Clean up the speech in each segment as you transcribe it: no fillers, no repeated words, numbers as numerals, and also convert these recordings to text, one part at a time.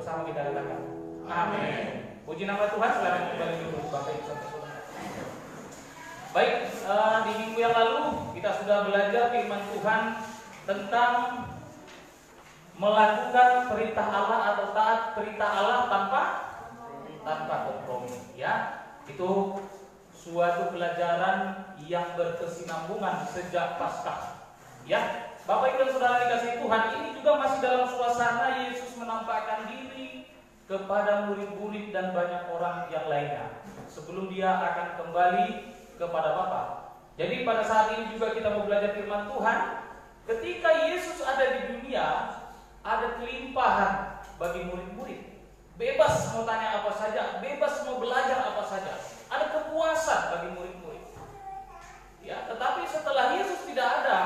bersama kita katakan amin. Puji nama Tuhan. Silakan kembali dulu Bapak Ibu Saudara. Baik, di minggu yang lalu kita sudah belajar firman Tuhan tentang melakukan perintah Allah atau taat perintah Allah tanpa kompromi. Ya, itu suatu pelajaran yang berkesinambungan sejak Paskah. Ya, Bapak Ibu dan Saudara dikasihi Tuhan, ini juga masih dalam suasana Yesus menampakkan diri kepada murid-murid dan banyak orang yang lainnya sebelum dia akan kembali kepada Bapa. Jadi pada saat ini juga kita mau belajar firman Tuhan. Ketika Yesus ada di dunia, ada kelimpahan bagi murid-murid. Bebas mau tanya apa saja, bebas mau belajar apa saja. Ada kepuasan bagi murid-murid. Ya, tetapi setelah Yesus tidak ada,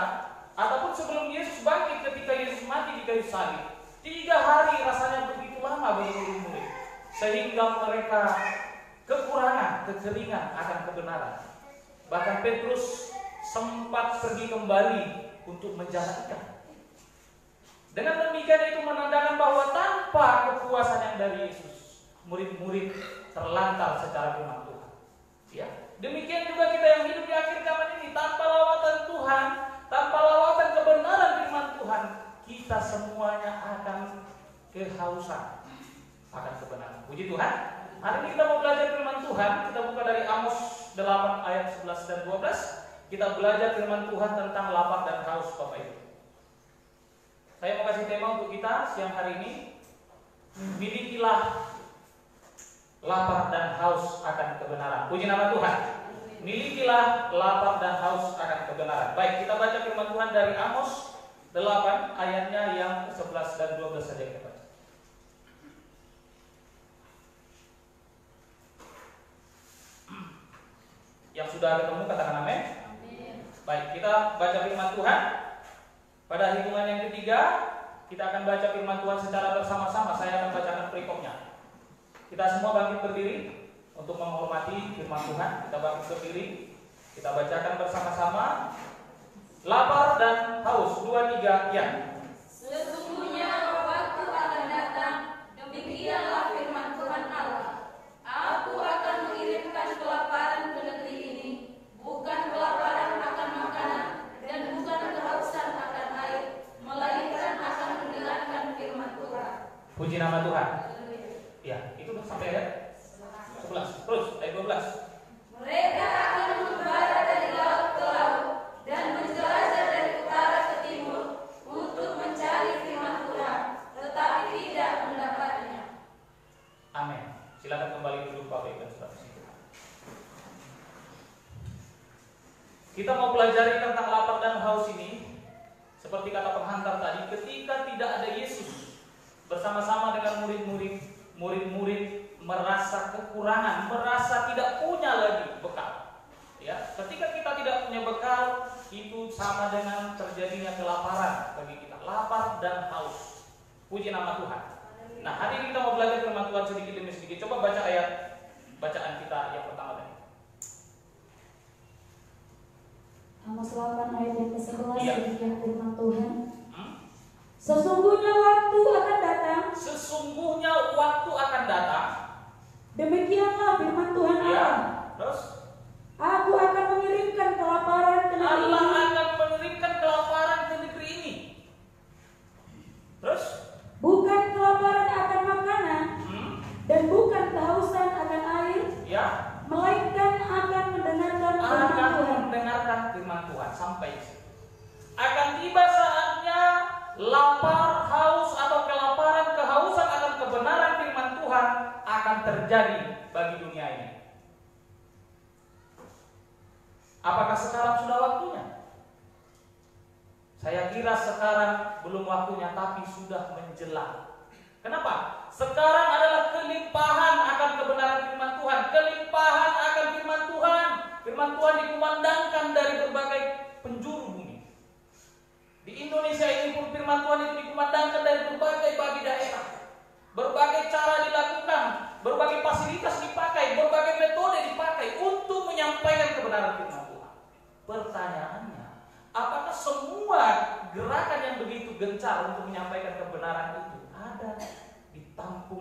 ataupun sebelum Yesus bangkit ketika Yesus mati di kayu salib, 3 hari rasanya begitu lama bagi murid-murid, sehingga mereka kekurangan, kekeringan akan kebenaran. Bahkan Petrus sempat pergi kembali untuk menjala ikan. Dengan demikian itu menandakan bahwa tanpa kepuasan yang dari Yesus, murid-murid terlantar secara firman Tuhan. Ya, demikian juga kita yang hidup di akhir zaman ini, tanpa lawatan Tuhan, tanpa lawatan kebenaran firman Tuhan, kita semuanya akan kehausan akan kebenaran. Puji Tuhan. Hari ini kita mau belajar firman Tuhan. Kita buka dari Amos 8 ayat 11 dan 12. Kita belajar firman Tuhan tentang lapar dan haus, Bapak Ibu. Saya mau kasih tema untuk kita siang hari ini. Milikilah lapar dan haus akan kebenaran. Puji nama Tuhan. Milikilah lapar dan haus akan kebenaran. Baik, kita baca firman Tuhan dari Amos 8 ayatnya yang 11 dan 12 saja kita baca. Yang sudah ketemu katakan amin. Baik, kita baca firman Tuhan. Pada hitungan yang ketiga, kita akan baca firman Tuhan secara bersama-sama. Saya akan bacakan perikopnya. Kita semua bangkit berdiri untuk menghormati firman Tuhan. Kita bangkit berdiri. Kita bacakan bersama-sama. Lapar dan haus, 2, 3, ya. Sesungguhnya waktu akan datang, demikianlah firman Tuhan Allah. Aku akan mengirimkan kelaparan ke negeri ini, bukan kelaparan akan makanan dan bukan kehausan akan air, melainkan akan mendengarkan firman Tuhan. Puji nama Tuhan. Ya, itu sampai ayat 11. Terus ayat 12. Mereka akan membara dari laut ke laut dan menjelajah dari utara ke timur untuk mencari firman Tuhan, tetapi tidak mendapatnya. Amin. Silakan kembali duduk Bapak Ibu dan Saudara. Kita mau pelajari tentang lapar dan haus ini. Seperti kata penghantar tadi, ketika tidak ada Yesus bersama-sama dengan murid-murid merasa kekurangan, merasa tidak punya lagi bekal. Ya, ketika kita tidak punya bekal, itu sama dengan terjadinya kelaparan bagi kita, lapar dan haus. Puji nama Tuhan. Nah, hari ini kita mau belajar firman Tuhan sedikit demi sedikit. Coba baca ayat bacaan kita yang pertama tadi. Amos 8 ayat yang ke-11, Iya. demikian firman Tuhan. Sesungguhnya waktu akan datang. Sesungguhnya waktu akan datang. Demikianlah firman Tuhan Ya. Allah. Terus Aku akan mengirimkan kelaparan ke negeri Allah ini. akan mengirimkan kelaparan ke negeri ini. Terus Bukan kelaparan akan makanan dan bukan kehausan akan air, ya, melainkan akan mendengarkan firman akan Tuhan. mendengarkan firman Tuhan sampai akan tiba saatnya lapar, haus atau kelaparan, kehausan akan kebenaran firman Tuhan akan terjadi bagi dunia ini. Apakah sekarang sudah waktunya? Saya kira sekarang belum waktunya, tapi sudah menjelang. Kenapa? Sekarang adalah kelimpahan akan kebenaran firman Tuhan, kelimpahan akan firman Tuhan. Firman Tuhan dikumandangkan dari berbagai penjuru bumi. Di Indonesia ini pun firman Tuhan itu dikumandangkan dari berbagai bagi daerah. Berbagai cara dilakukan, berbagai fasilitas dipakai, berbagai metode dipakai untuk menyampaikan kebenaran firman Tuhan. Pertanyaannya, apakah semua gerakan yang begitu gencar untuk menyampaikan kebenaran itu ada ditampung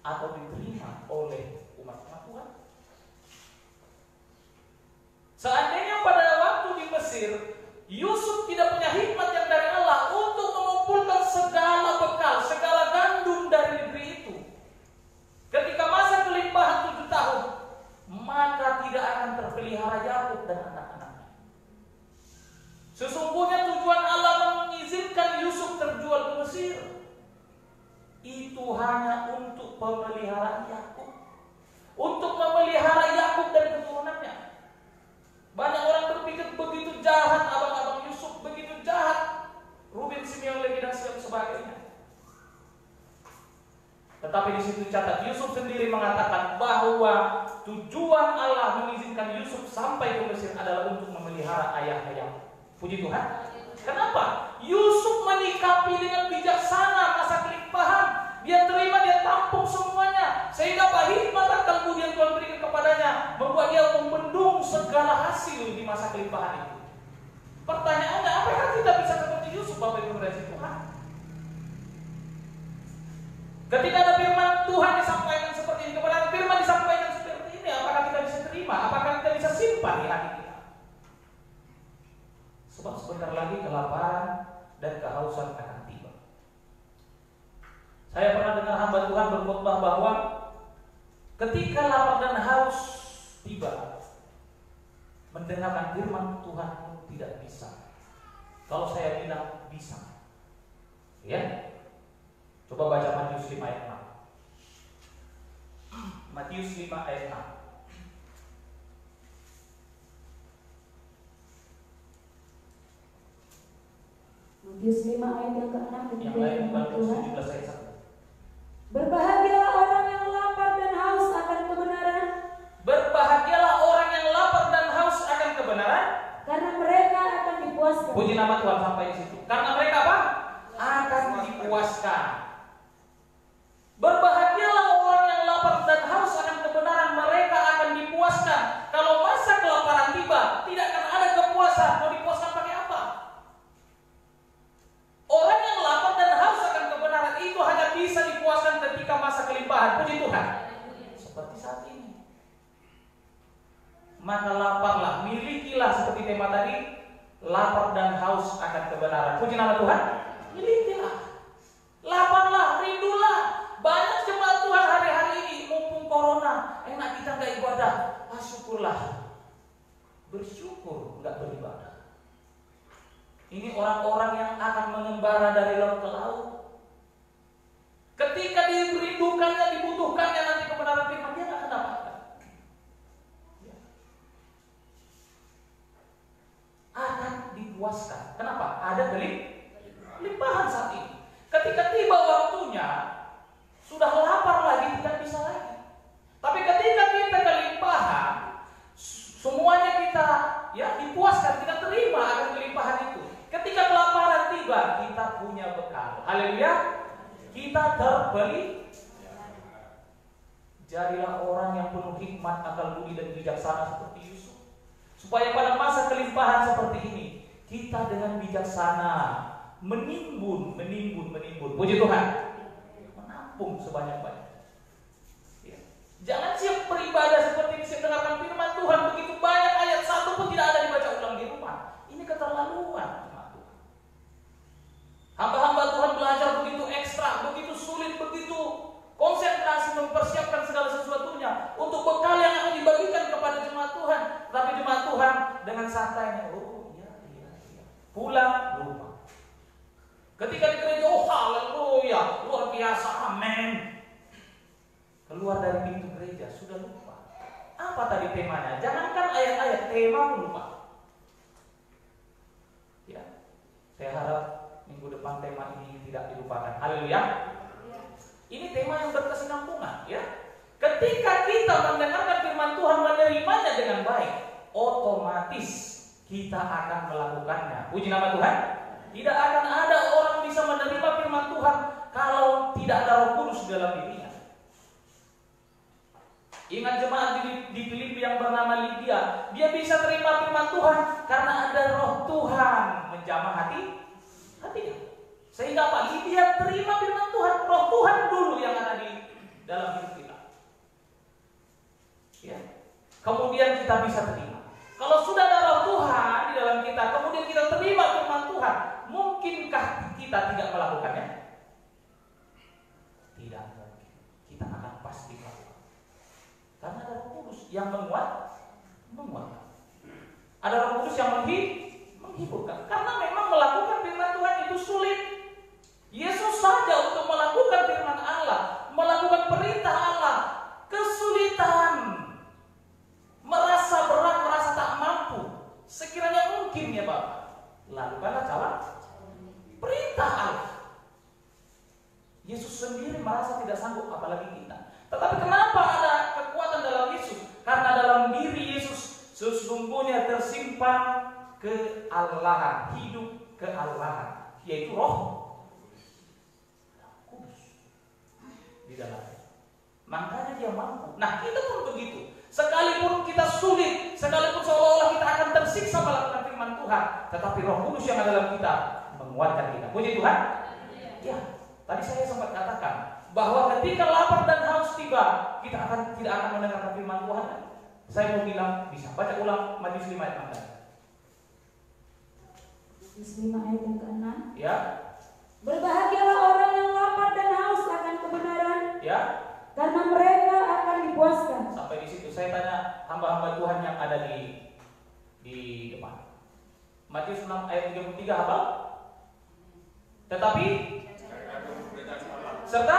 atau diterima oleh umat Tuhan? Seandainya pada waktu di Mesir Yusuf tidak punya hikmat yang dari Allah untuk mengumpulkan segala bekal, segala gandum dari negeri itu, ketika masa kelimpahan 7 tahun, maka tidak akan terpelihara Yakub dan anak-anaknya. Sesungguhnya tujuan Allah mengizinkan Yusuf terjual ke Mesir itu hanya untuk pemeliharaan Yakub, untuk memelihara Yakub dan keturunannya. Banyak orang berpikir begitu jahat abang-abang Yusuf, begitu jahat Ruben, Simeon, Levi dan sebagainya. Tetapi di situ catat Yusuf sendiri mengatakan bahwa tujuan Allah mengizinkan Yusuf sampai ke Mesir adalah untuk memelihara ayahnya Yakub. Puji Tuhan. Kenapa? Yusuf menyikapi dengan bijaksana masa kelimpahan. Dia terima, dia tampung semuanya, sehingga hikmat akal budi yang Tuhan berikan kepadanya membuat dia membendung segala hasil di masa kelimpahan itu. Pertanyaannya, apakah kita bisa seperti Yusuf, Bapak Ibu Saudara Tuhan? Ketika ada firman Tuhan disampaikan seperti ini, kepada firman disampaikan seperti ini, apakah kita bisa terima? Apakah kita bisa simpan di hati kita? Sebab sebentar lagi kelaparan dan kehausan akan tiba. Saya pernah dengar hamba Tuhan berkhotbah bahwa ketika lapar dan haus tiba, mendengarkan firman Tuhan pun tidak bisa. Kalau saya bilang bisa, ya, coba baca Matius 5 ayat 6. Matius 5 ayat 6. Matius 5 ayat yang ke-6. Yang lain bukan 17 ayat 1. Berbahagialah orang yang lapar dan haus akan kebenaran. Berbahagialah orang yang lapar dan haus akan kebenaran, karena mereka akan dipuaskan. Puji nama Tuhan sampai di situ. Karena mereka apa? Akan dipuaskan. Berbahagialah orang yang lapar dan haus akan kebenaran, mereka akan dipuaskan. Kalau masa kelaparan tiba, tidak akan ada kepuasan. Mau dipuaskan pakai apa? Orang yang lapar dan haus akan kebenaran itu hanya bisa dipuaskan ketika masa kelimpahan. Puji Tuhan. Seperti saat ini. Maka laparlah, milikilah seperti tema tadi, lapar dan haus akan kebenaran. Puji nama Tuhan. Milikilah. Laparlah, rindulah. Banyak jemaat Tuhan hari-hari ini mumpung corona, enak kita nggak ibadah. Syukurlah. Bersyukur nggak beribadah. Ini orang-orang yang akan mengembara dari laut ke laut. Ketika dirindukannya, dibutuhkannya nanti kebenaran firman, dia nggak akan dapatkan. Akan dipuaskan. Kenapa? Ada kelimpahan saat ini. Ketika tiba waktunya, sudah lapar lagi, tidak bisa lagi. Tapi ketika kita kelimpahan, semuanya kita dipuaskan, kita terima akan kelimpahan itu. Ketika kelaparan tiba, kita punya bekal. Haleluya. Kita terbeli. Jadilah orang yang penuh hikmat, akal budi dan bijaksana seperti Yusuf. Supaya pada masa kelimpahan seperti ini, kita dengan bijaksana menimbun. Puji Tuhan. Menampung sebanyak-banyak. Ya. Jangan siap beribadah seperti ini, siap dengarkan firman Tuhan. Begitu banyak ayat, satu pun tidak ada dibaca ulang di rumah. Ini keterlaluan. Hamba-hamba Tuhan belajar begitu ekstra, begitu sulit, begitu konsentrasi mempersiapkan segala sesuatunya untuk bekal yang akan dibagikan kepada jemaat Tuhan. Tapi jemaat Tuhan dengan santainya, iya. Pulang rumah. Ketika di gereja, haleluya, luar biasa, amin. Keluar dari pintu gereja, sudah lupa. Apa tadi temanya? Jangankan ayat-ayat, tema pun lupa. Ya, saya harap minggu depan tema ini tidak dilupakan. Haleluya. Ini tema yang berkesinambungan, ya. Ketika kita mendengarkan firman Tuhan, menerimanya dengan baik, otomatis kita akan melakukannya. Puji nama Tuhan. Tidak akan ada orang bisa menerima firman Tuhan kalau tidak ada Roh Kudus dalam dirinya. Ingat jemaat di Filipi yang bernama Lydia, dia bisa terima firman Tuhan karena ada Roh Tuhan menjamah hatinya. Sehingga apa? Dia terima firman Tuhan, Roh Tuhan dulu yang ada di dalam kemudian kita bisa terima. Kalau sudah ada Roh Tuhan di dalam kita, kemudian kita terima firman Tuhan, mungkinkah kita tidak melakukannya? Tidak mungkin. Kita akan pasti melakukan. Karena ada Roh Kudus yang menguatkan. Ada Roh Kudus yang menghiburkan. Karena memang melakukan firman Tuhan itu sulit. Yesus saja untuk melakukan firman Allah, melakukan perintah Allah, kesulitan, merasa berat, merasa tak mampu. Sekiranya mungkin ya Bapak, lakukanlah cara perintah Allah. Yesus sendiri merasa tidak sanggup, apalagi kita. Tetapi kenapa ada kekuatan dalam Yesus? Karena dalam diri Yesus sesungguhnya tersimpan kealahan, hidup kealahan, yaitu Roh Kudus di dalamnya. Makanya dia mampu. Nah, kita pun begitu. Sekalipun kita sulit, sekalipun seolah-olah kita akan tersiksa melakukan firman Tuhan, tetapi Roh Kudus yang ada dalam kita menguatkan kita. Puji Tuhan. Ya, tadi saya sempat katakan bahwa ketika lapar dan haus tiba, kita tidak akan mendengarkan firman Tuhan. Saya mau bilang, bisa baca ulang Matius 5 ayat 6. Matius 5 ayat yang ke-6. Ya. Berbahagialah orang yang lapar dan haus akan kebenaran. Ya. Karena mereka akan dipuaskan. Sampai di situ saya tanya hamba-hamba Tuhan yang ada di depan. Matius 6 ayat 33 apa? Tetapi serta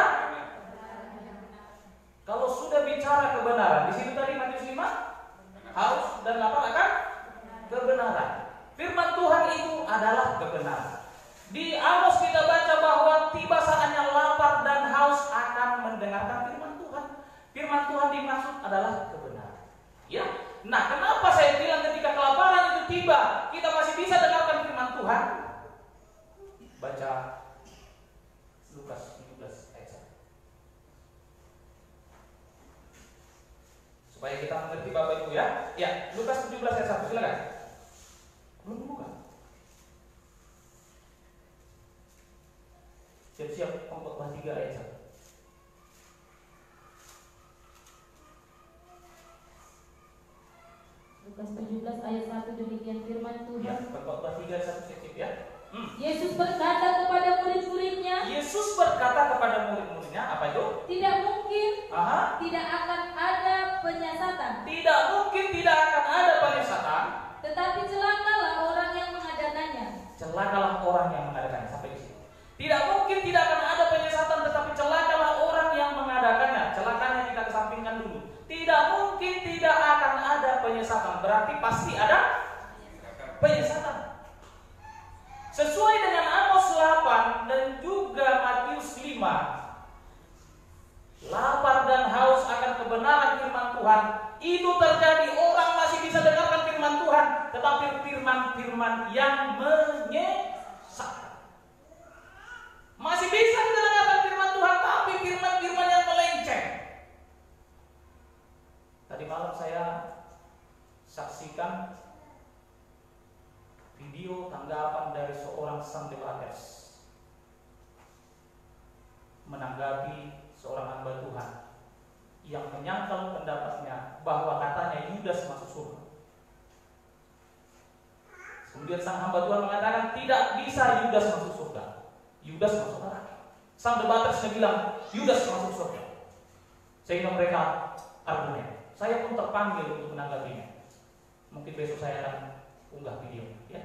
kalau sudah bicara kebenaran, di situ tadi Matius 5 haus dan lapar akan kebenaran. Firman Tuhan itu adalah kebenaran. Di Amos kita baca bahwa tiba saatnya lapar dan haus akan mendengarkan firman Tuhan. Firman Tuhan dimaksud adalah kebenaran. Ya. Nah, kenapa saya bilang ketika kelaparan itu tiba, kita masih bisa dengarkan firman Tuhan? Baca Lukas 17 ayat 1. Supaya kita mengerti Bapak Ibu ya. Ya, Lukas 17 ayat 1, silakan. Belum buka. Siap-siap Khotbah 3 ayat 1. Lukas 17 ayat 1, demikian firman Tuhan. Ya, Khotbah 3 ayat 1 siap ya. Yesus berkata kepada murid-muridnya. Yesus berkata kepada murid-muridnya apa itu? Tidak mungkin. Tidak akan ada penyesatan. Tidak mungkin tidak akan ada penyesatan. Tetapi celakalah orang yang mengadakannya. Celakalah orang yang mengadakannya. Sampai di sini. Tidak mungkin tidak akan ada penyesatan, tetapi celakalah orang yang mengadakannya. Celakanya kita kesampingkan dulu. Tidak mungkin tidak akan ada penyesatan. Berarti pasti ada penyesatan. Sesuai dengan Amos 8 dan juga Matius 5. Lapar dan haus akan kebenaran firman Tuhan. Itu terjadi, orang masih bisa dengarkan firman Tuhan, tetapi firman-firman yang menyesatkan. Masih bisa kita dengarkan firman Tuhan, tapi firman-firman yang melenceng. Tadi malam saya saksikan video tanggapan dari seorang Sunday Brothers menanggapi seorang hamba Tuhan yang menyangkal pendapatnya bahwa katanya Yudas masuk surga. Kemudian sang hamba Tuhan mengatakan tidak bisa Yudas masuk surga, Yudas masuk neraka. Sang debatersnya bilang Yudas masuk surga. Sehingga mereka argumen. Saya pun terpanggil untuk menanggapinya. Mungkin besok saya akan unggah video ya.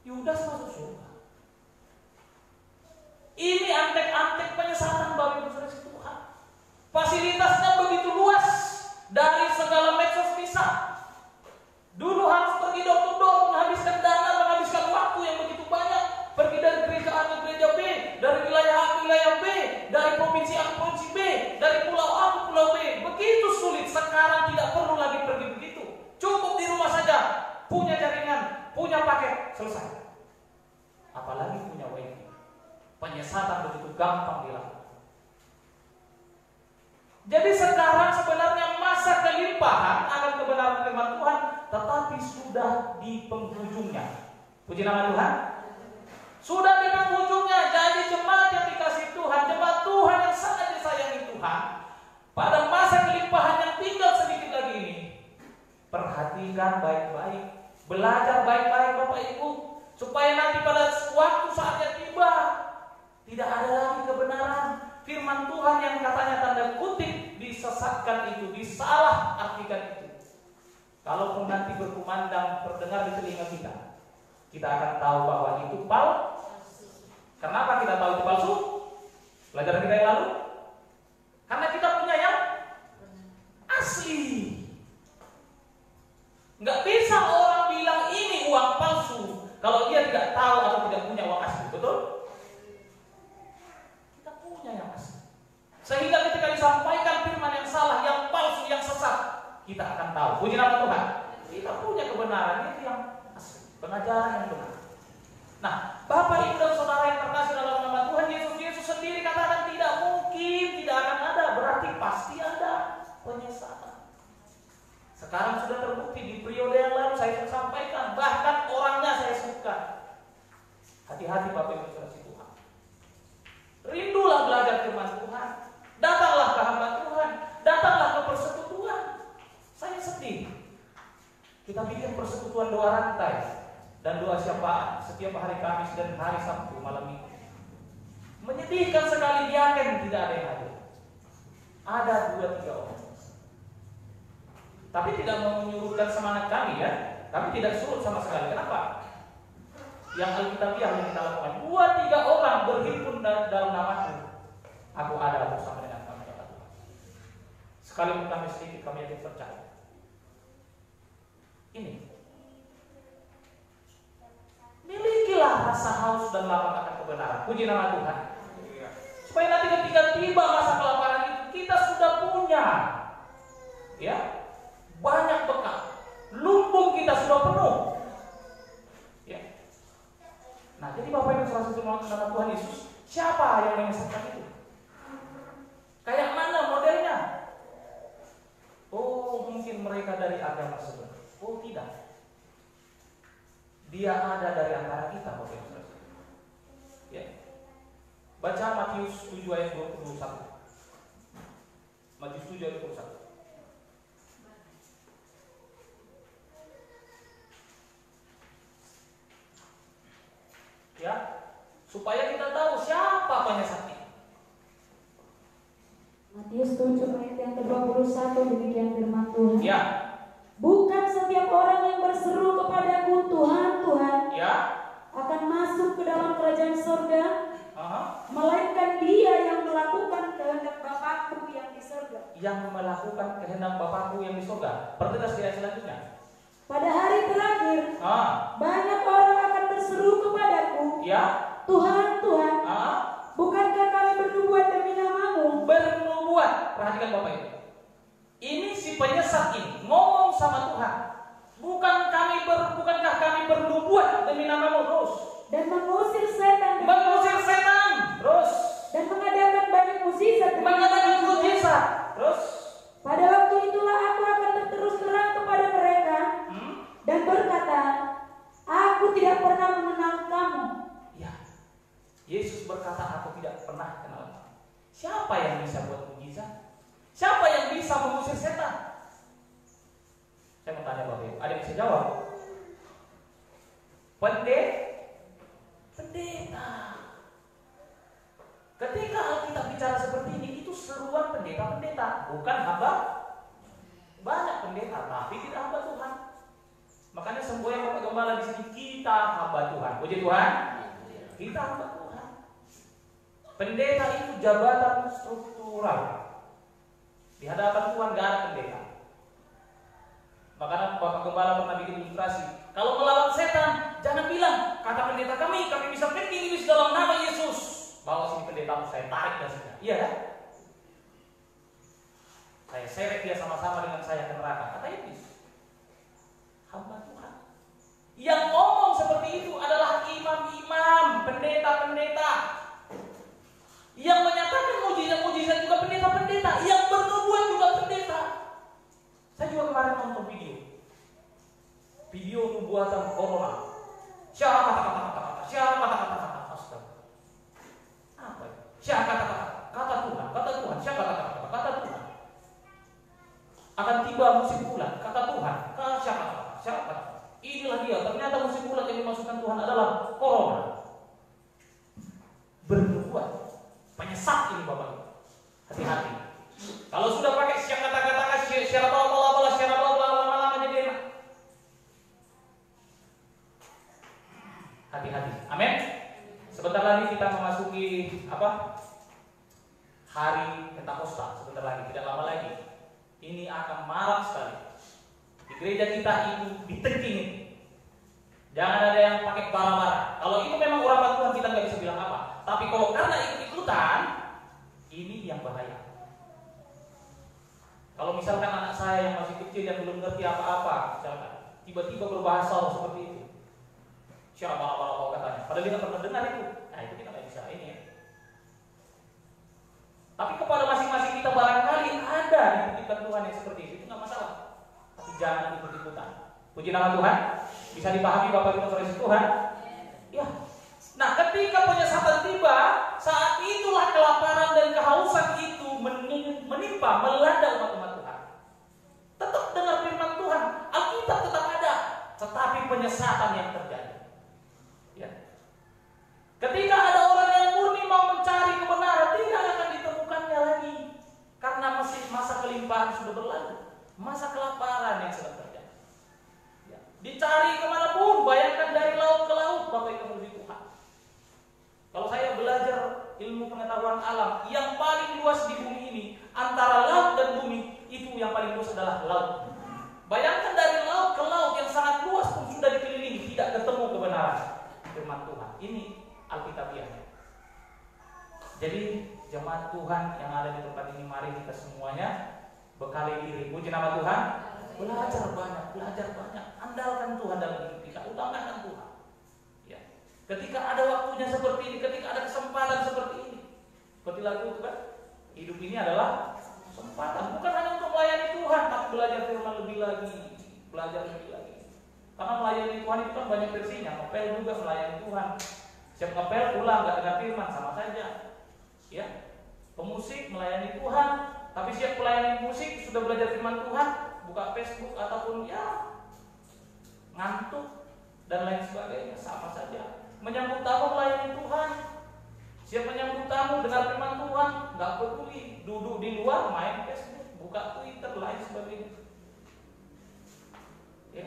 Yudas masuk surga. Ini antek-antek penyesatan bagi saudara Tuhan. Fasilitasnya begitu luas, dari segala medsos bisa. Dulu harus pergi door to door, menghabiskan dana, menghabiskan waktu yang begitu banyak, pergi dari gereja A ke gereja B, dari wilayah A ke wilayah B, dari provinsi A ke provinsi B, dari pulau A ke pulau B. Begitu sulit. Sekarang tidak perlu lagi pergi begitu. Cukup di rumah saja, punya jaringan, punya paket, selesai. Apalagi punya wifi. Penyesatan begitu gampang dilakukan. Jadi sekarang sebenarnya masa kelimpahan akan kebenaran firman Tuhan, tetapi sudah di penghujungnya. Puji nama Tuhan. Sudah di penghujungnya. Jadi jemaat yang dikasih Tuhan, jemaat Tuhan yang sangat disayangi Tuhan, pada masa kelimpahan yang tinggal sedikit lagi ini, perhatikan baik-baik, belajar baik-baik Bapak Ibu, supaya nanti pada waktu saatnya tiba, tidak ada lagi kebenaran. Firman Tuhan yang katanya tanda kutip disesatkan itu, disalah artikan itu. Kalaupun nanti berkumandang terdengar di telinga kita akan tahu bahwa itu palsu. Kenapa kita tahu itu palsu? Pelajaran kita yang lalu. Karena kita punya yang asli. Nggak bisa orang bilang ini uang palsu kalau dia tidak tahu atau tidak punya uang asli, betul? Kita punya yang asli. Sehingga ketika disampaikan firman yang salah, yang palsu, yang sesat, kita akan tahu. Puji nama Tuhan. Kita punya kebenaran itu yang asli, pengajaran yang benar. Nah, Bapak Ibu dan Saudara yang terkasih dalam nama Tuhan Yesus, Yesus sendiri katakan tidak mungkin, tidak akan ada, berarti pasti ada penyesatan. Sekarang sudah terbukti di periode yang lalu saya sudah sampaikan, bahkan orangnya saya sebutkan. Hati-hati Bapak Ibu dan Tuhan. Rindulah belajar firman Tuhan. Datanglah ke hamba Tuhan, datanglah ke persekutuan. Saya sedih. Kita bikin persekutuan doa rantai dan doa syafaat setiap hari Kamis dan hari Sabtu malam Minggu. Menyedihkan sekali, diaken tidak ada yang hadir. Ada 2-3 orang. Tapi tidak mau menyuruhkan semangat kami ya. Kami tidak surut sama sekali. Kenapa? Yang Alkitabiah yang kita lakukan, 2-3 orang berhimpun dalam namaku, aku ada bersama dengan kami, kata Tuhan. Sekalipun kami sedikit, kami yakin percaya. Ini, milikilah rasa haus dan lapar akan kebenaran. Puji nama Tuhan. Supaya nanti ketika tiba masa kelaparan itu, kita sudah punya, ya, banyak bekal. Lumbung kita sudah penuh. Ya. Nah, jadi Bapak Ibu salah satu nama Tuhan Yesus, siapa yang menyesatkan itu? Kayak mana modelnya? Oh, mungkin mereka dari agama sebelah. Oh, tidak. Dia ada dari antara kita, Bapak Ibu. Ya. Baca Matius 7 ayat 21. Matius 7 ayat 21. Ya, supaya kita tahu siapa penyesatnya. Matius 7 ayat yang ke-21 demikian firman Tuhan. Ya. Bukan setiap orang yang berseru kepadaku Tuhan, Tuhan, Ya. akan masuk ke dalam kerajaan surga, melainkan dia yang melakukan kehendak Bapakku yang di surga. Yang melakukan kehendak Bapakku yang di surga. Pertegas di ayat selanjutnya. Pada hari terakhir, banyak orang akan berseru kepadaku, Ya. Tuhan, Tuhan, bukankah kami bernubuat demi namamu? Bernubuat. Perhatikan Bapak Ibu. Ini si penyesat ini ngomong sama Tuhan. Bukankah kami bernubuat demi namamu terus? Dan mengusir setan. Mengusir setan terus. Dan mengadakan banyak mukjizat. Mengadakan mukjizat terus. Pada waktu itulah aku akan berterus terang kepada mereka dan berkata, aku tidak pernah mengenal kamu. Ya. Yesus berkata, aku tidak pernah kenal kamu. Siapa yang bisa buat mukjizat? Siapa yang bisa mengusir setan? Saya mau tanya Bapak Ibu, ada yang bisa jawab? Pendeta. Ketika Alkitab bicara seperti ini, itu seruan pendeta-pendeta, bukan hamba. Banyak pendeta, tapi tidak hamba Tuhan. Makanya semua yang Bapak Gembala di sini, kita hamba Tuhan. Puji Tuhan. Kita hamba Tuhan. Pendeta itu jabatan struktural. Di hadapan Tuhan gak ada pendeta. Makanya Bapak Gembala pernah bikin ilustrasi. Kalau melawan setan, jangan bilang, kata pendeta kami bisa pergi dalam nama Yesus. Bawa sini pendeta, saya tarik dan sudah. Iya kan? Saya seret dia sama-sama dengan saya ke neraka. Kata Iblis. Hamba Tuhan. Yang ngomong seperti itu adalah imam-imam, pendeta-pendeta. Yang menyatakan mujizat-mujizat juga pendeta-pendeta. Yang bernubuat juga pendeta. Saya juga kemarin nonton video nubuatan corona. Siapa kata-kata? Siapa kata-kata? Astaga. Apa itu? Siapa kata-kata? Kata Tuhan. Siapa kata-kata? Kata Tuhan. tiba musim bulan, kata Tuhan, siapa? Inilah dia. Ternyata musim bulan yang dimaksudkan Tuhan adalah corona. Bernubuat, penyesat ini Bapak. Hati-hati. Kalau sudah pakai siang kata-kata syarat bala syarat lama-lama jadi enak. Hati-hati. Amin. Sebentar lagi kita memasuki hari Pentakosta. Sebentar lagi, tidak lama lagi. Ini akan marak sekali. Di gereja kita itu ditenting. Jangan ada yang pakai bara-bara. Kalau itu memang urapan Tuhan kita nggak bisa bilang apa. Tapi kalau karena ikut-ikutan, ini yang bahaya. Kalau misalkan anak saya yang masih kecil yang belum ngerti apa-apa, misalkan tiba-tiba berbahasa seperti itu, siapa bala-bala katanya, padahal dia nggak pernah dengar itu. Nah itu kita nggak bisa ini ya. Tapi kepada masing-masing kita barangkali ada dititipkan Tuhan yang seperti itu nggak masalah. Tapi jangan ikut-ikutan. Puji nama Tuhan. Bisa dipahami Bapak Ibu saudara Tuhan? Ya. Nah, ketika penyesatan tiba, saat itulah kelaparan dan kehausan itu menimpa, melanda umat-umat Tuhan. Tetap dengar firman Tuhan, Alkitab tetap ada, tetapi penyesatan yang terjadi. Ya. Ketika ada orang yang murni mau mencari kebenaran, tidak akan ditemukannya lagi, karena masa kelimpahan sudah berlalu, masa kelaparan yang sedang terjadi. Ya. Dicari kemanapun, bayangkan dari laut ke laut, Bapak Ibu Tuhan. Kalau saya belajar ilmu pengetahuan alam, yang paling luas di bumi ini antara laut dan bumi, itu yang paling luas adalah laut. Bayangkan dari laut ke laut yang sangat luas pun sudah dikelilingi, tidak ketemu kebenaran firman Tuhan. Ini Alkitabiahnya. Jadi jemaat Tuhan yang ada di tempat ini, mari kita semuanya bekali diri. Puji nama Tuhan. Belajar banyak, andalkan Tuhan dalam hidup kita, utamakan Tuhan. Ketika ada waktunya seperti ini, ketika ada kesempatan seperti ini, seperti lagu itu kan, hidup ini adalah kesempatan, bukan hanya untuk melayani Tuhan, tapi belajar firman lebih lagi. Karena melayani Tuhan itu kan banyak versinya, ngepel juga melayani Tuhan. Siap ngepel pulang nggak dengar firman, sama saja. Ya, pemusik melayani Tuhan, tapi siap melayani musik sudah belajar firman Tuhan, buka Facebook ataupun ya ngantuk dan lain sebagainya, sama saja. Menyambut tamu melayani Tuhan, siap menyambut tamu dengar firman Tuhan, nggak peduli, duduk di luar main Facebook, buka Twitter, lain sebagainya. Ya.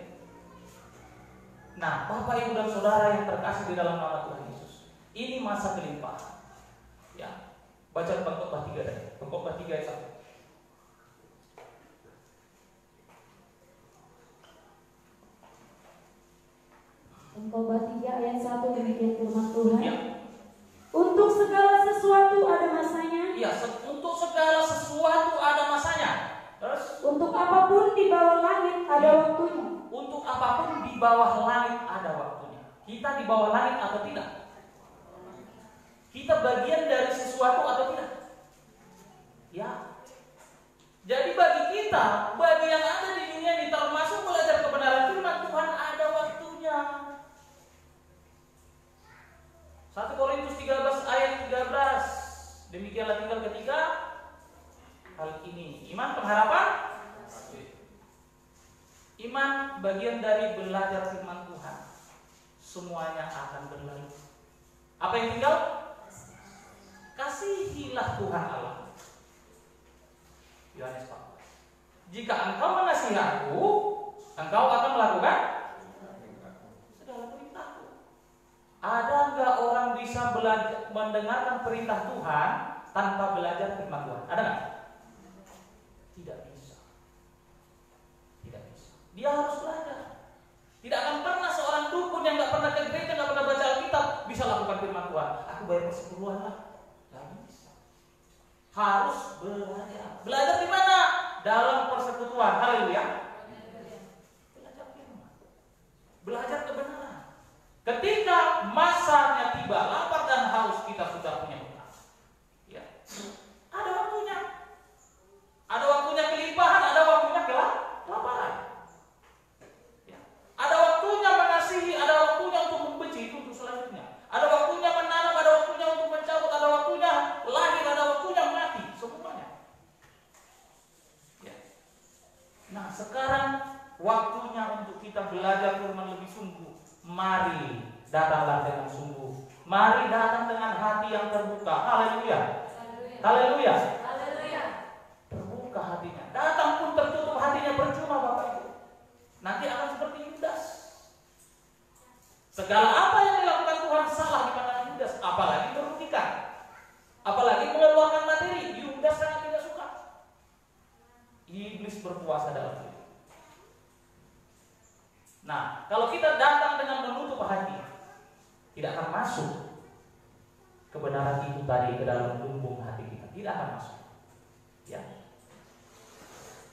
Nah, Bapak Ibu dan Saudara yang terkasih di dalam nama Tuhan Yesus, ini masa kelimpahan. Ya, baca Pengkhotbah 3 tadi, Pengkhotbah 3 ayat 1. Pengkhotbah 3 ayat 1 demikian firman Tuhan. Ya. Untuk segala sesuatu ada masanya. Ya, untuk segala sesuatu ada masanya. Terus untuk apapun di bawah langit ada waktunya. Untuk apapun di bawah langit ada waktunya. Kita di bawah langit atau tidak? Kita bagian dari sesuatu atau tidak? Ya. Jadi bagi kita, bagi yang ada di dunia ini, termasuk belajar kebenaran firman Tuhan, ada waktunya. 1 Korintus 13 ayat 13. Demikianlah tinggal ketiga hal ini. Iman, pengharapan. Iman bagian dari belajar firman Tuhan. Semuanya akan berlalu. Apa yang tinggal? Kasihilah Tuhan Allah. Yohanes 14. Jika engkau mengasihi aku, engkau akan melakukan segala perintahku. Ada enggak orang bisa belajar mendengarkan perintah Tuhan tanpa belajar firman Tuhan? Ada enggak? Tidak bisa. Dia harus belajar. Tidak akan pernah seorang dukun yang enggak pernah ke gereja, enggak pernah baca Alkitab bisa lakukan firman Tuhan. Aku bayar persepuluhan lah. Enggak bisa. Harus belajar. Belajar di mana? Dalam persekutuan. Haleluya. Belajar firman. Belajar kebenaran. Ketika masanya tiba, lapar dan haus, kita sudah punya bekal. Ya. Ada waktunya. Ada waktunya kelimpahan, ada waktunya kelaparan. Ya. Ada waktunya mengasihi, ada waktunya untuk membenci, itu untuk selanjutnya. Ada waktunya menanam, ada waktunya untuk mencabut, ada waktunya lahir, ada waktunya mati, semuanya. Ya. Nah, Mari datanglah dengan sungguh. Mari datang dengan hati yang terbuka. Haleluya. Haleluya. Haleluya. Terbuka hatinya. Datang pun tertutup hatinya, percuma Bapak Ibu. Nanti akan seperti Yudas. Segala apa yang dilakukan Tuhan salah di pandangan Yudas, apalagi merugikan, apalagi mengeluarkan materi. Yudas sangat tidak suka. Iblis berkuasa dalam diri. Nah, kalau kita datang dengan menutup hati, tidak akan masuk kebenaran itu tadi ke dalam lumbung hati kita. Tidak akan masuk. Ya.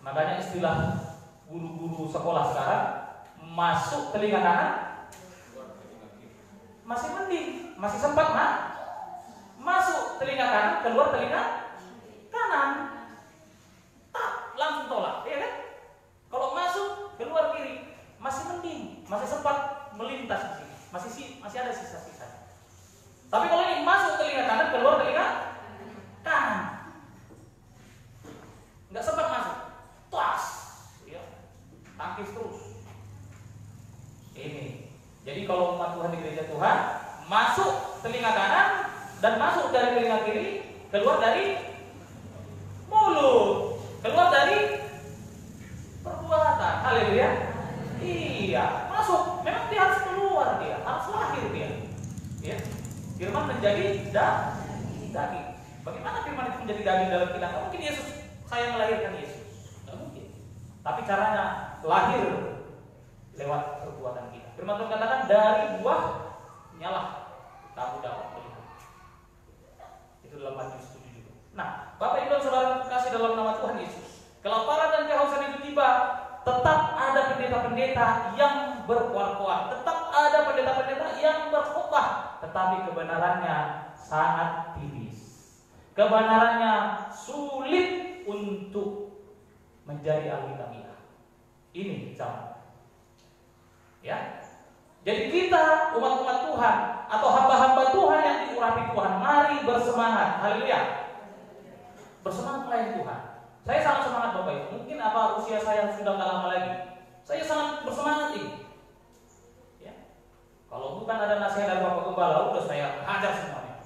Makanya istilah guru-guru sekolah sekarang, masuk telinga kanan masih mending, masih sempat masuk telinga kanan, keluar telinga kanan, tak langsung tolak, ya kan? Kalau masuk keluar kiri masih mending, masih sempat melintas di sini, masih ada sisa-sisa. Tapi kalau ini masuk telinga kanan, keluar telinga kanan, nggak sempat masuk, tuas, ya, tangkis terus. Ini. Jadi kalau umat Tuhan di gereja Tuhan masuk telinga kanan dan masuk dari telinga kiri, keluar dari mulut, keluar dari perbuatan. Haleluya. Iya, masuk. Memang dia harus keluar, dia harus lahir dia. Ya. Firman menjadi daging. Bagaimana firman itu menjadi daging dalam kita? Nggak mungkin Yesus, saya melahirkan Yesus. Nggak mungkin. Tapi caranya lahir lewat perbuatan kita. Firman Tuhan katakan dari buah nyalah kamu dapat melihat. Itu dalam Matius 7 juga. Nah, Bapak Ibu dan Saudara kasih dalam nama Tuhan Yesus, kelaparan dan kehausan itu tiba, tetap ada pendeta-pendeta yang berkuar-kuar, tetap ada pendeta-pendeta yang berkhotbah, tetapi kebenarannya sangat tipis. Kebenarannya sulit untuk menjadi alkitabiah. Ini sama. Ya. Jadi kita umat-umat Tuhan atau hamba-hamba Tuhan yang diurapi Tuhan, mari bersemangat. Haleluya. Bersemangat melayani Tuhan. Saya sangat semangat Bapak Ibu. Mungkin apa usia saya sudah gak lama lagi. Saya sangat bersemangat ini. Ya. Kalau bukan ada nasihat dari Bapak Gembala, udah saya hajar semuanya.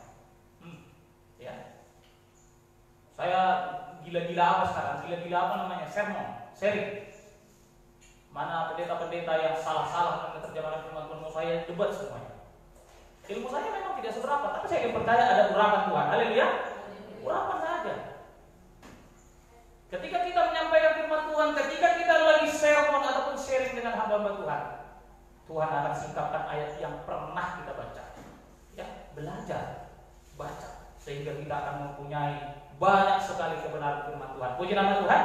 Ya. Saya gila-gila apa sekarang? Gila-gila apa namanya? Sharing. Mana pendeta-pendeta yang salah-salah dalam terjemahan firman Tuhan, saya debat semuanya. Ilmu saya memang tidak seberapa, tapi saya percaya ada urapan Tuhan. Haleluya. Urapan saja. Ketika kita menyampaikan firman Tuhan, ketika kita lagi sermon ataupun sharing dengan hamba-hamba Tuhan, Tuhan akan singkapkan ayat yang pernah kita baca. Ya, belajar, baca, sehingga kita akan mempunyai banyak sekali kebenaran firman Tuhan. Puji nama Tuhan.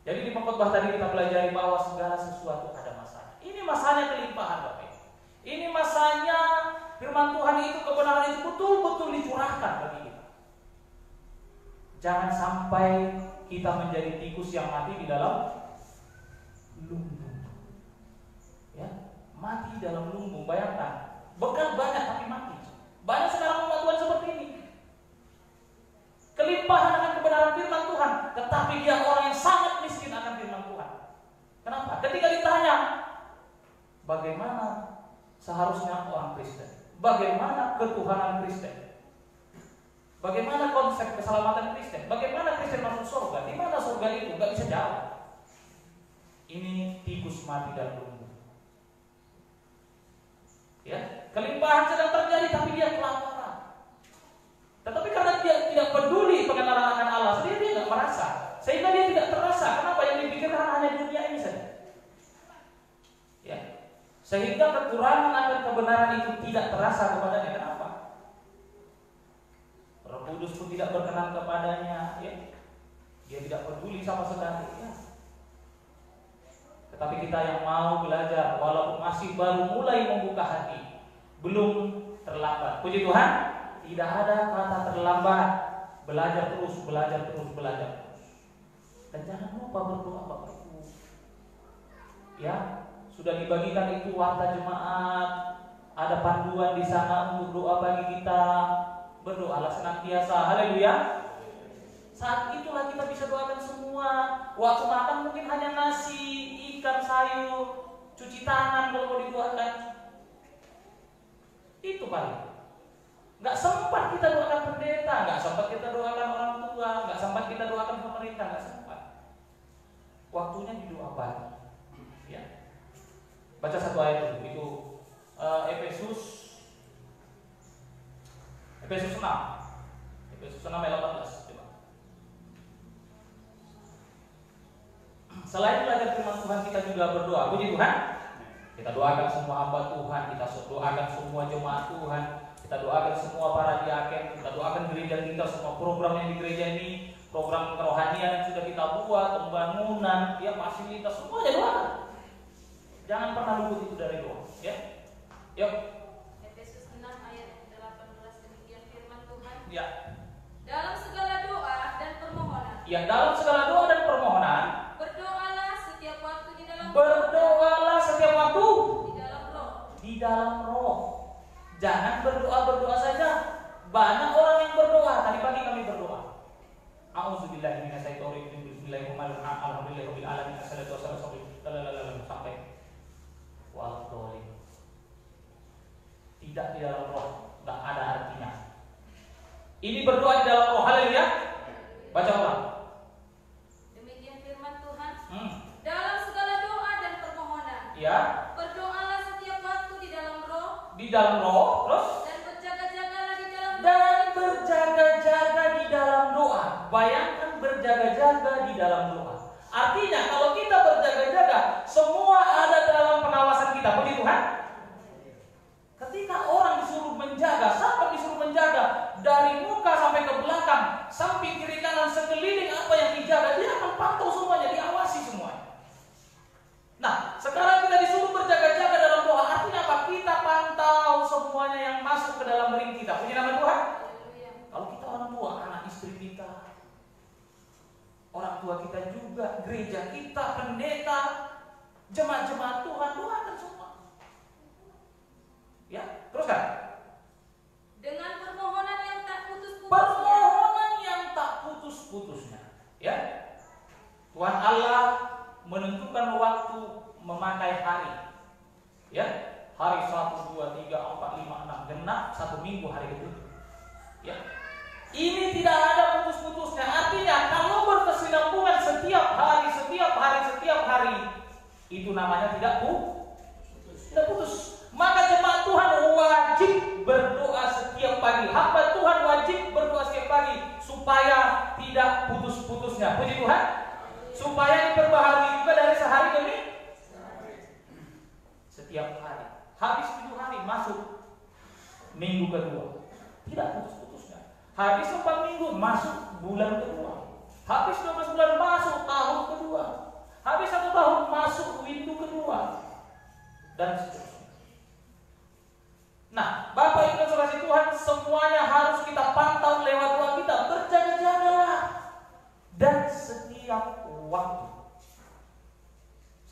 Jadi di pengkhotbah tadi kita pelajari bahwa segala sesuatu ada masanya. Ini masanya kelimpahan Bapak Ibu. Ini masanya firman Tuhan itu, kebenaran itu betul-betul dicurahkan bagi kita. Jangan sampai kita menjadi tikus yang mati di dalam lumbung. Ya, mati di dalam lumbung. Bayangkan, bekal banyak tapi mati. Banyak sekarang umat Tuhan seperti ini. Kelimpahan akan kebenaran firman Tuhan, tetapi dia orang yang sangat miskin akan firman Tuhan. Kenapa? Ketika ditanya, bagaimana seharusnya orang Kristen? Bagaimana ketuhanan Kristen? Bagaimana konsep keselamatan Kristen? Bagaimana Kristen masuk surga? Di mana surga itu? Gak bisa jawab. Ini tikus mati dalam lumbung. Ya, kelimpahan sedang terjadi, tapi dia kelaparan. Tetapi karena dia tidak peduli pengenalan akan Allah, dia tidak merasa, sehingga dia tidak terasa. Kenapa? Yang dipikirkan hanya dunia ini saja. Ya, sehingga kekurangan akan kebenaran itu tidak terasa kepadanya. Kenapa? Roh Kudus pun tidak berkenan kepadanya. Ya, dia tidak peduli sama sekali. Ya. Tetapi kita yang mau belajar, walaupun masih baru mulai membuka hati, belum terlambat. Puji Tuhan. Tidak ada kata terlambat. Belajar terus. Dan jangan lupa berdoa Bapak Ibu. Ya, sudah dibagikan itu warta jemaat. Ada panduan di sana untuk doa bagi kita. Berdoalah senantiasa. Haleluya. Saat itulah kita bisa doakan semua. Waktu makan mungkin hanya nasi, ikan bersihkan sayur, cuci tangan kalau mau didoakan. Itu paling. Nggak sempat kita doakan pendeta, nggak sempat kita doakan orang tua, nggak sempat kita doakan pemerintah, nggak sempat. Waktunya didoakan. Ya. Baca satu ayat dulu, itu Efesus 6 ayat 18. Coba. Selain belajar firman Tuhan, kita juga berdoa. Puji Tuhan. Kita doakan semua hamba Tuhan, kita doakan semua jemaat Tuhan, kita doakan semua para diaken, kita doakan gereja kita, semua program yang di gereja ini, program kerohanian yang sudah kita buat, pembangunan, ya fasilitas, semuanya doakan. Jangan pernah luput itu dari doa, ya. Yuk. Efesus 6 ayat 18, demikian firman Tuhan. Ya. Dalam segala doa dan permohonan. Ya, dalam segala doa dan permohonan. Berdoalah setiap waktu di dalam Berdoalah setiap waktu di dalam roh. di dalam roh. Jangan berdoa saja. Banyak orang yang berdoa. Tadi pagi kami berdoa. A'udzubillahi minasyaitonir rajim. Bismillahirrahmanirrahim. Alhamdulillahirabbil alamin. Assalatu wassalamu sampai wal-dhalin. Tidak di dalam roh, enggak ada artinya. Ini berdoa di dalam roh. Haleluya. Baca ulang. Demikian firman Tuhan. Dalam segala doa dan permohonan. Ya. Berdoalah setiap waktu di dalam roh. Di dalam roh, terus Dan berjaga-jagalah di dalam doa. dan berjaga-jaga di dalam doa. Bayangkan berjaga-jaga di dalam doa. Artinya kalau kita berjaga-jaga, semua ada dalam pengawasan kita. Puji Tuhan. Ketika orang disuruh menjaga, siapa disuruh menjaga? Dari muka sampai ke belakang, samping kiri kanan sekeliling apa yang dijaga, dia akan pantau semuanya, diawasi semuanya. Nah, sekarang kita disuruh berjaga-jaga dalam doa. Artinya apa? Kita pantau semuanya yang masuk ke dalam ring kita. Puji nama Tuhan. Kalau kita orang tua, anak istri kita, orang tua kita juga, gereja kita, pendeta, jemaat-jemaat Tuhan, doakan semua. Ya, teruskan. Dengan permohonan yang tak putus-putusnya. Permohonan yang tak putus-putusnya. Ya, Tuhan Allah menentukan waktu memakai hari. Ya, hari 1, 2, 3, 4, 5, 6 genap 1 minggu hari itu. Ya. Ini tidak ada putus-putusnya. Artinya kalau berkesinambungan setiap hari, itu namanya tidak putus. Maka jemaat Tuhan wajib berdoa setiap pagi. Hamba Tuhan wajib berdoa setiap pagi supaya tidak putus-putusnya. Puji Tuhan. Supaya diperbaharui juga dari sehari demi setiap hari. Habis 7 hari masuk minggu kedua. Tidak putus-putusnya. Habis 4 minggu masuk bulan kedua. Habis 12 bulan masuk tahun kedua. Habis 1 tahun masuk windu kedua. Dan seterusnya. Nah, Bapak Ibu dan Saudara Tuhan, semuanya harus kita pantau lewat doa kita. Berjaga-jagalah. Dan setiap waktu.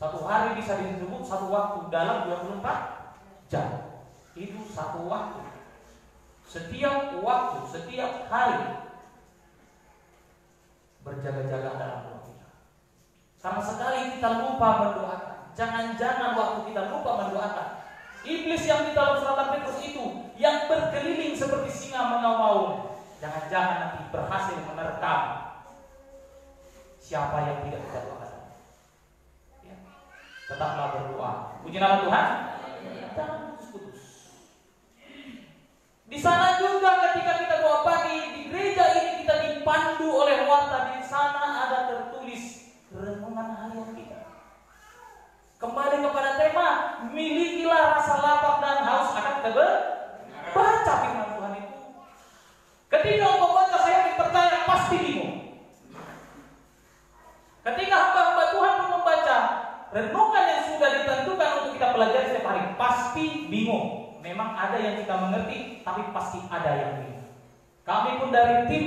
1 hari bisa disebut 1 waktu dalam 24 jam. Itu 1 waktu. Setiap waktu, setiap hari berjaga-jaga dalam doa kita. Sama sekali kita lupa mendoakan. Jangan-jangan waktu kita lupa mendoakan. Iblis yang di dalam suratan Petrus itu yang berkeliling seperti singa mengaum. Jangan-jangan nanti berhasil menerkam siapa yang tidak kita doakan. Ya. Tetaplah berdoa. Puji nama Tuhan. Jangan putus-putus. Di sana juga ketika kita doa pagi di gereja ini kita dipandu oleh warta. Di sana ada tertulis renungan harian kita. Kembali kepada tema, milikilah rasa lapar dan haus akan baca firman Tuhan itu. Ketika engkau baca, saya percaya pasti bingung. Ketika hamba-hamba Tuhan membaca renungan yang sudah ditentukan untuk kita pelajari setiap hari, pasti bingung. Memang ada yang kita mengerti, tapi pasti ada yang bingung. Kami pun dari tim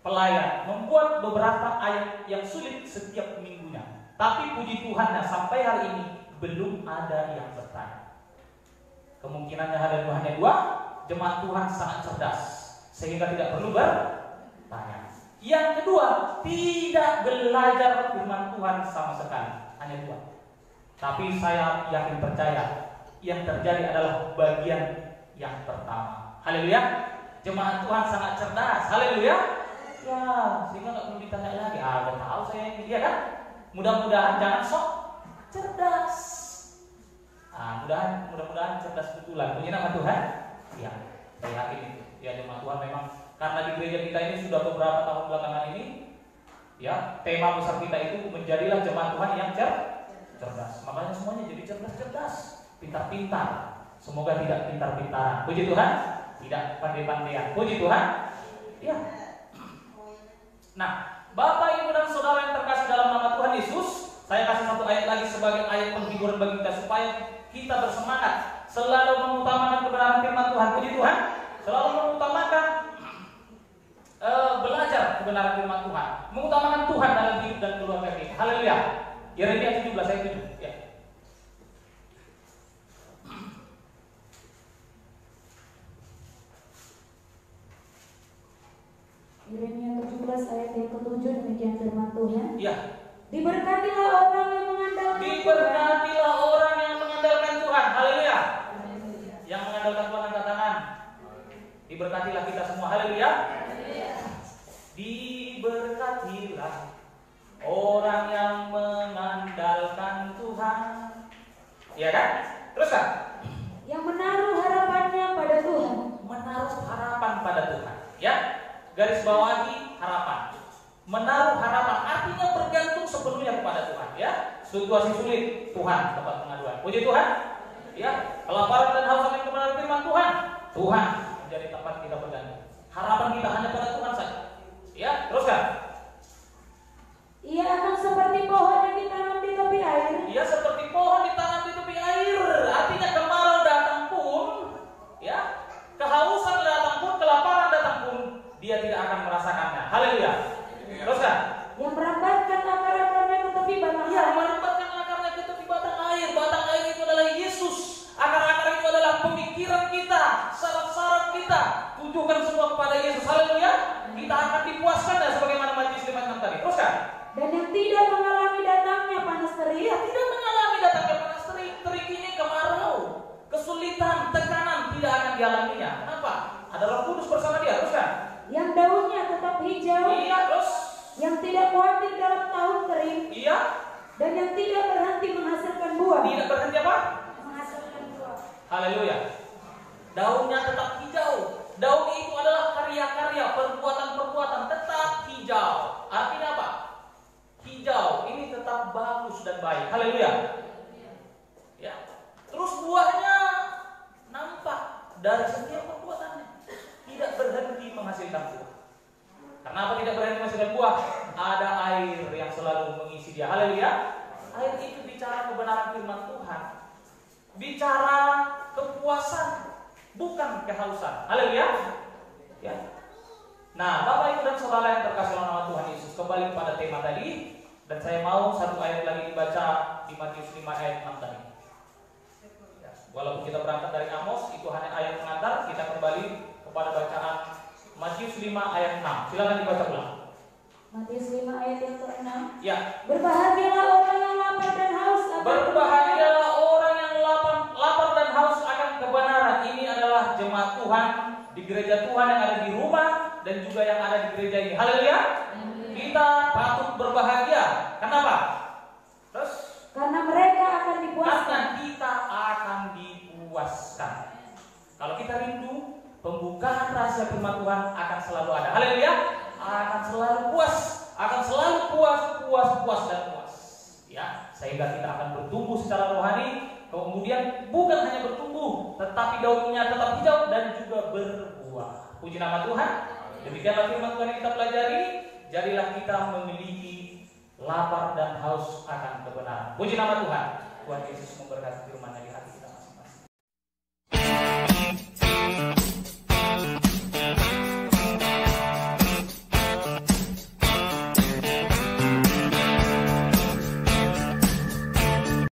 pelayan membuat beberapa ayat yang sulit setiap minggunya. Tapi puji Tuhan, sampai hari ini belum ada yang bertanya. Kemungkinannya ada hanya 2. Jemaat Tuhan sangat cerdas sehingga tidak perlu bertanya. Yang kedua, tidak belajar firman Tuhan sama sekali. hanya 2. Tapi saya yakin percaya yang terjadi adalah bagian yang pertama. Haleluya. Jemaat Tuhan sangat cerdas. Haleluya. Ya, sehingga nggak perlu ditanya lagi. Gak tahu saya ini, dia kan? Mudah-mudahan jangan sok cerdas. Mudah-mudahan cerdas betulan. Puji nama Tuhan. Ya, saya yakin itu. Ya, jemaat Tuhan memang karena di gereja kita ini sudah beberapa tahun belakangan ini, ya, tema besar kita itu menjadilah jemaat Tuhan yang cerdas. Makanya semuanya jadi cerdas-cerdas, pintar-pintar. Semoga tidak pintar-pintaran. Puji Tuhan. Tidak pandai-pandaian. Puji Tuhan. Ya. Nah, Bapak, Ibu, dan Saudara yang terkasih dalam nama Tuhan Yesus, saya kasih satu ayat lagi sebagai ayat penghiburan bagi kita supaya kita bersemangat selalu mengutamakan kebenaran firman Tuhan. Puji Tuhan. Selalu mengutamakan belajar kebenaran firman Tuhan, mengutamakan Tuhan dalam hidup dan keluarga kita. Haleluya. Yeremia 17 ayat 7. Ya. Yeremia 17 ayat yang ke-7, demikian firman Tuhan. Ya. Diberkatilah orang yang mengandalkan Diberkatilah orang yang mengandalkan Tuhan. Haleluya. Yang mengandalkan Tuhan angkat tangan. Diberkatilah kita semua. Haleluya. Diberkatilah orang yang mengandalkan Tuhan. Iya kan? Terus kan? yang menaruh harapannya pada Tuhan. Menaruh harapan pada Tuhan. Ya. Garis bawahi harapan. Menaruh harapan artinya bergantung sepenuhnya kepada Tuhan. Ya. Situasi sulit, Tuhan tempat pengaduan. Puji Tuhan. Ya. Kelaparan dan haus akan kebenaran firman Tuhan. Tuhan menjadi tempat kita bergantung. Harapan kita hanya pada Tuhan saja. Ya. Teruskan. Ia akan seperti pohon yang ditanam di tepi air. Ia seperti pohon ditanam di tepi air. Artinya kemarau datang pun, ya, kehausan datang pun, kelaparan datang pun, dia tidak akan merasakannya. Haleluya. Teruskan. Yang merambatkan akar-akarnya ke tepi batang Ia air. merambatkan akarnya ke tepi batang air. Batang air itu adalah Yesus. Akar-akar itu adalah pemikiran kita, syarat-syarat kita. Tujukan semua kepada Yesus. Haleluya. Kita akan dipuaskan ya, sebagaimana Matius 5:6 tadi. Teruskan. Dan yang tidak mengalami datangnya panas terik. Ia tidak mengalami datangnya panas terik. Terik ini kemarau, kesulitan, tekanan tidak akan dialaminya. Kenapa? Ada Roh Kudus bersama dia. Teruskan. Yang daunnya tetap hijau. Iya, terus. Yang tidak khawatir dalam tahun kering. Iya. Dan yang tidak berhenti menghasilkan buah. Tidak berhenti apa? Menghasilkan buah. Haleluya. Daunnya tetap hijau. Daun itu adalah karya-karya, perbuatan-perbuatan tetap hijau. Artinya apa? Hijau ini tetap bagus dan baik. Haleluya. Ya. Terus buahnya nampak dari setiap perbuatannya. Tidak berhenti menghasilkan buah. Kenapa tidak berhenti menghasilkan buah? Ada air yang selalu mengisi dia. Haleluya. Air itu bicara kebenaran firman Tuhan. Bicara kepuasan, bukan kehausan. Haleluya. Ya. Nah, Bapak, Ibu, dan Saudara yang terkasih dalam nama Tuhan Yesus, kembali kepada tema tadi. Dan saya mau satu ayat lagi dibaca di Matius 5 ayat 6 tadi. Ya, walaupun kita berangkat dari Amos, itu hanya ayat pengantar. Kita kembali kepada bacaan Matius 5 ayat 6. Silakan dibaca ulang. Matius 5 ayat yang ke-6. Ya. Berbahagialah orang yang lapar dan haus akan Berbahagialah orang yang lapar dan haus akan kebenaran. Ini adalah jemaat Tuhan di gereja Tuhan yang ada di rumah dan juga yang ada di gereja ini. Haleluya. Kita patut berbahagia. Kenapa? Terus? karena mereka akan dipuaskan. Karena kita akan dipuaskan. Kalau kita rindu, pembukaan rahasia firman Tuhan akan selalu ada. Haleluya. Akan selalu puas. Akan selalu puas dan puas. Ya, sehingga kita akan bertumbuh secara rohani. Kemudian bukan hanya bertumbuh, tetapi daunnya tetap hijau dan juga berbuah. Puji nama Tuhan. Demikianlah firman Tuhan yang kita pelajari. Jadilah kita memiliki lapar dan haus akan kebenaran. Puji nama Tuhan. Tuhan Yesus memberkati firman-Nya di hati kita.